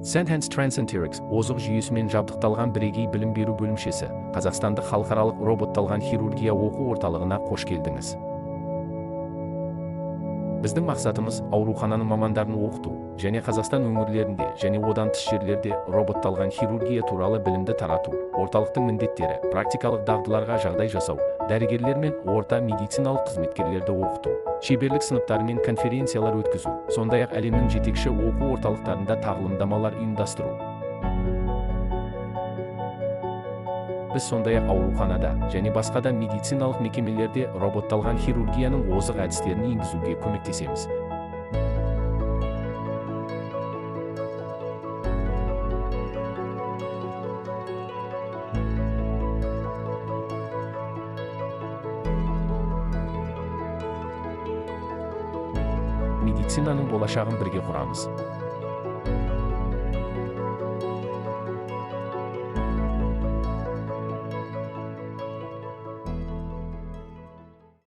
Sentence Transcenterix озық жүйесімен жабдықталған бірегей білім беру бөлімшесі, Қазақстандық халықаралық роботталған хирургия оқу орталығына қош келдіңіз. Біздің мақсатымыз аурухананың мамандарын оқыту, және Қазақстан өңірлерінде және одан тыс жерлерде роботталған хирургия туралы білімді тарату. Орталықтың міндеттері: практикалық дағдыларға жағдай жасау, дәрігерлер мен орта медициналық қызметкерлерді оқыту, шеберлік сыныптары мен конференциялар өткізу, сондай-ақ әлемнің жетекші оқу орталықтарында тағылымдамалар ұйымдастыру. Біз сондай-ақ ауруханада және басқа да медициналық мекемелерде роботталған хирургияның озық әдістерін енгізуге көмектесеміз. Медицинаның болашағын бірге құрамыз.